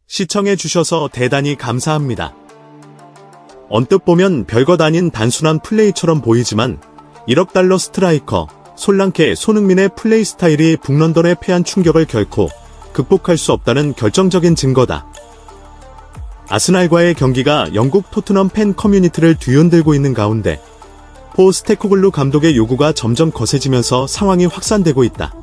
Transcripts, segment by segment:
시청해주셔서 대단히 감사합니다. 언뜻 보면 별것 아닌 단순한 플레이처럼 보이지만 1억 달러 스트라이커 솔랑케 손흥민의 플레이 스타일이 북런던에 패한 충격을 결코 극복할 수 없다는 결정적인 증거다. 아스날과의 경기가 영국 토트넘 팬 커뮤니티를 뒤흔들고 있는 가운데 포스테코글루 감독의 요구가 점점 거세지면서 상황이 확산되고 있다.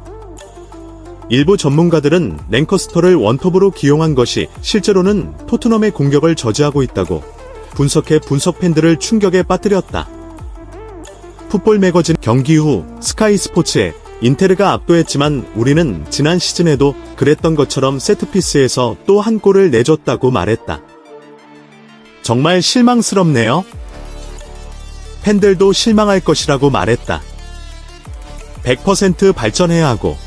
일부 전문가들은 랭커스터를 원톱으로 기용한 것이 실제로는 토트넘의 공격을 저지하고 있다고 분석해 분석 팬들을 충격에 빠뜨렸다. 풋볼 매거진 경기 후 스카이 스포츠에 인테르가 압도했지만 우리는 지난 시즌에도 그랬던 것처럼 세트피스에서 또 한 골을 내줬다고 말했다. 정말 실망스럽네요. 팬들도 실망할 것이라고 말했다. 100% 발전해야 하고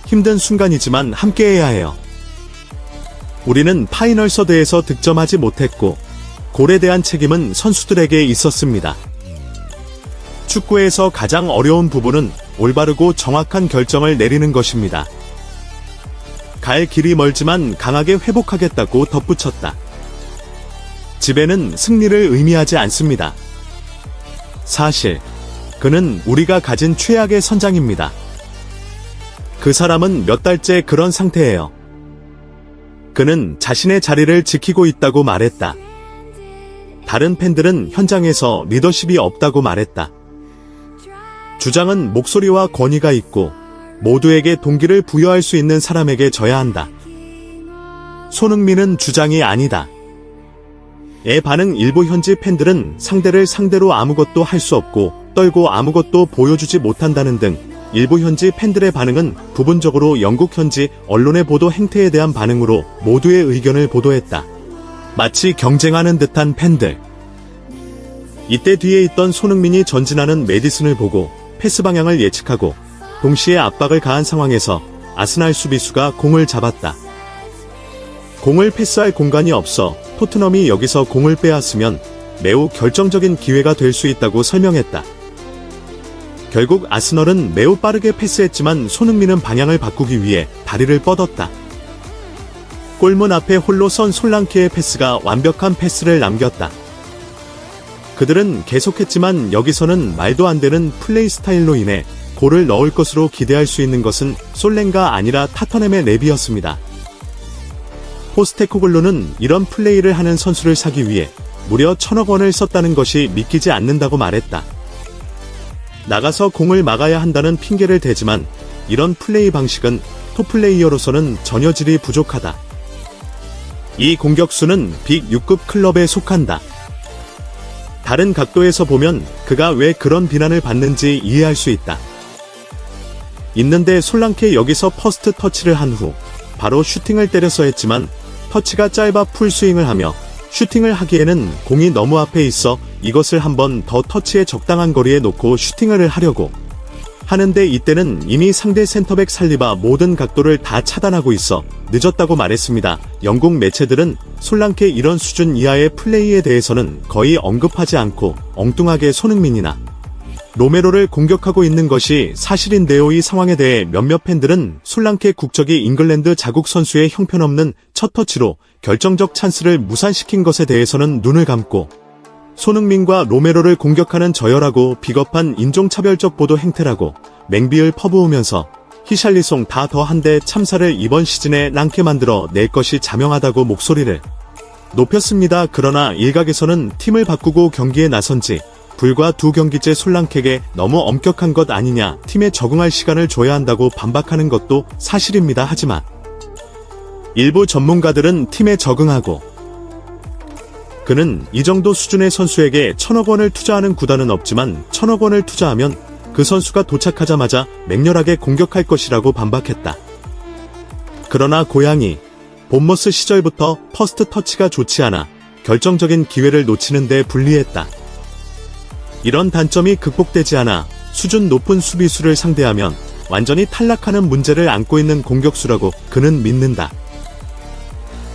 힘든 순간이지만 함께해야 해요. 우리는 파이널 서드에서 득점하지 못했고 골에 대한 책임은 선수들에게 있었습니다. 축구에서 가장 어려운 부분은 올바르고 정확한 결정을 내리는 것입니다. 갈 길이 멀지만 강하게 회복하겠다고 덧붙였다. 지배는 승리를 의미하지 않습니다. 사실 그는 우리가 가진 최악의 선장입니다. 그 사람은 몇 달째 그런 상태예요. 그는 자신의 자리를 지키고 있다고 말했다. 다른 팬들은 현장에서 리더십이 없다고 말했다. 주장은 목소리와 권위가 있고 모두에게 동기를 부여할 수 있는 사람에게 져야 한다. 손흥민은 주장이 아니다. 의 반응. 일부 현지 팬들은 상대를 상대로 아무것도 할 수 없고 떨고 아무것도 보여주지 못한다는 등 일부 현지 팬들의 반응은 부분적으로 영국 현지 언론의 보도 행태에 대한 반응으로 모두의 의견을 보도했다. 마치 경쟁하는 듯한 팬들. 이때 뒤에 있던 손흥민이 전진하는 메디슨을 보고 패스 방향을 예측하고 동시에 압박을 가한 상황에서 아스날 수비수가 공을 잡았다. 공을 패스할 공간이 없어 토트넘이 여기서 공을 빼앗으면 매우 결정적인 기회가 될 수 있다고 설명했다. 결국 아스널은 매우 빠르게 패스했지만 손흥민은 방향을 바꾸기 위해 다리를 뻗었다. 골문 앞에 홀로 선 솔랑케의 패스가 완벽한 패스를 남겼다. 그들은 계속했지만 여기서는 말도 안 되는 플레이 스타일로 인해 골을 넣을 것으로 기대할 수 있는 것은 솔랭가 아니라 타터넴의 랩이었습니다. 포스테코글루는 이런 플레이를 하는 선수를 사기 위해 무려 1,000억 원을 썼다는 것이 믿기지 않는다고 말했다. 나가서 공을 막아야 한다는 핑계를 대지만 이런 플레이 방식은 톱플레이어로서는 전혀 질이 부족하다. 이 공격수는 빅 6급 클럽에 속한다. 다른 각도에서 보면 그가 왜 그런 비난을 받는지 이해할 수 있다. 있는데 솔랑케 여기서 퍼스트 터치를 한 후 바로 슈팅을 때려서 했지만 터치가 짧아 풀스윙을 하며 슈팅을 하기에는 공이 너무 앞에 있어 이것을 한번 더 터치에 적당한 거리에 놓고 슈팅을 하려고 하는데 이때는 이미 상대 센터백 살리바 모든 각도를 다 차단하고 있어 늦었다고 말했습니다. 영국 매체들은 솔랑케 이런 수준 이하의 플레이에 대해서는 거의 언급하지 않고 엉뚱하게 손흥민이나 로메로를 공격하고 있는 것이 사실인데요. 이 상황에 대해 몇몇 팬들은 솔랑케 국적이 잉글랜드 자국 선수의 형편없는 첫 터치로 결정적 찬스를 무산시킨 것에 대해서는 눈을 감고 손흥민과 로메로를 공격하는 저열하고 비겁한 인종차별적 보도 행태라고 맹비를 퍼부으면서 히샬리송 다 더한데 참사를 이번 시즌에 랑케 만들어 낼 것이 자명하다고 목소리를 높였습니다. 그러나 일각에서는 팀을 바꾸고 경기에 나선 지 불과 2경기째 솔랑케에게 너무 엄격한 것 아니냐, 팀에 적응할 시간을 줘야 한다고 반박하는 것도 사실입니다. 하지만 일부 전문가들은 팀에 적응하고 그는 이 정도 수준의 선수에게 1,000억 원을 투자하는 구단은 없지만 1,000억 원을 투자하면 그 선수가 도착하자마자 맹렬하게 공격할 것이라고 반박했다. 그러나 고양이 본머스 시절부터 퍼스트 터치가 좋지 않아 결정적인 기회를 놓치는 데 불리했다. 이런 단점이 극복되지 않아 수준 높은 수비수를 상대하면 완전히 탈락하는 문제를 안고 있는 공격수라고 그는 믿는다.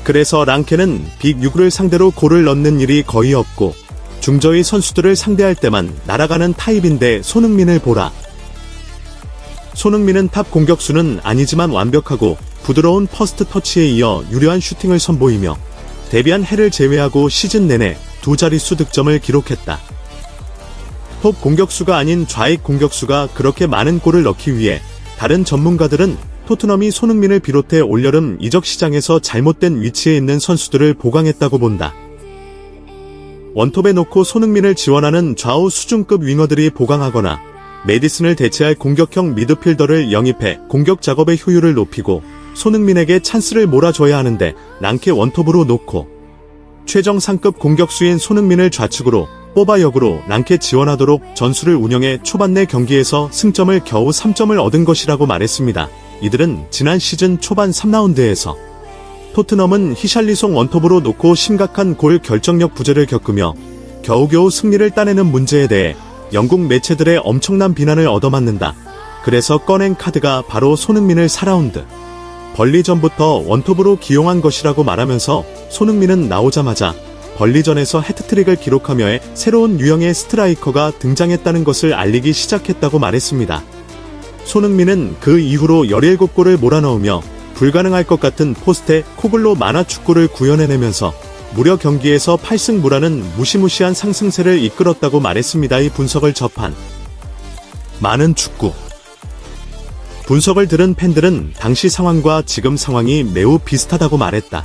그래서 랑케는 빅 6을 상대로 골을 넣는 일이 거의 없고 중저위 선수들을 상대할 때만 날아가는 타입인데 손흥민을 보라. 손흥민은 탑 공격수는 아니지만 완벽하고 부드러운 퍼스트 터치에 이어 유려한 슈팅을 선보이며 데뷔한 해를 제외하고 시즌 내내 두 자릿수 득점을 기록했다. 톱 공격수가 아닌 좌익 공격수가 그렇게 많은 골을 넣기 위해 다른 전문가들은 토트넘이 손흥민을 비롯해 올여름 이적 시장에서 잘못된 위치에 있는 선수들을 보강했다고 본다. 원톱에 놓고 손흥민을 지원하는 좌우 수준급 윙어들이 보강하거나 메디슨을 대체할 공격형 미드필더를 영입해 공격 작업의 효율을 높이고 손흥민에게 찬스를 몰아줘야 하는데 랑케 원톱으로 놓고 최정상급 공격수인 손흥민을 좌측으로 뽑아 역으로 랑케 지원하도록 전술을 운영해 초반 내 경기에서 승점을 겨우 3점을 얻은 것이라고 말했습니다. 이들은 지난 시즌 초반 3라운드에서 토트넘은 히샬리송 원톱으로 놓고 심각한 골 결정력 부재를 겪으며 겨우겨우 승리를 따내는 문제에 대해 영국 매체들의 엄청난 비난을 얻어맞는다. 그래서 꺼낸 카드가 바로 손흥민을 4라운드 벌리전부터 원톱으로 기용한 것이라고 말하면서 손흥민은 나오자마자 벌리전에서 해트트릭을 기록하며의 새로운 유형의 스트라이커가 등장했다는 것을 알리기 시작했다고 말했습니다. 손흥민은 그 이후로 17골을 몰아넣으며 불가능할 것 같은 포스테 코글로 만화축구를 구현해내면서 무려 경기에서 8승 무라는 무시무시한 상승세를 이끌었다고 말했습니다. 이 분석을 접한 많은 축구 분석을 들은 팬들은 당시 상황과 지금 상황이 매우 비슷하다고 말했다.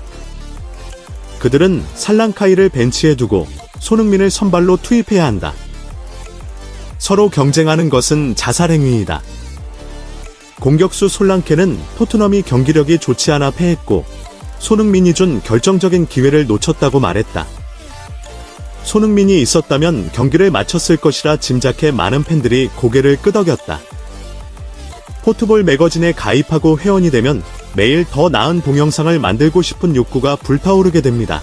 그들은 살랑카이를 벤치에 두고 손흥민을 선발로 투입해야 한다. 서로 경쟁하는 것은 자살행위이다. 공격수 솔랑케는 토트넘이 경기력이 좋지 않아 패했고 손흥민이 준 결정적인 기회를 놓쳤다고 말했다. 손흥민이 있었다면 경기를 마쳤을 것이라 짐작해 많은 팬들이 고개를 끄덕였다. 포트볼 매거진에 가입하고 회원이 되면 매일 더 나은 동영상을 만들고 싶은 욕구가 불타오르게 됩니다.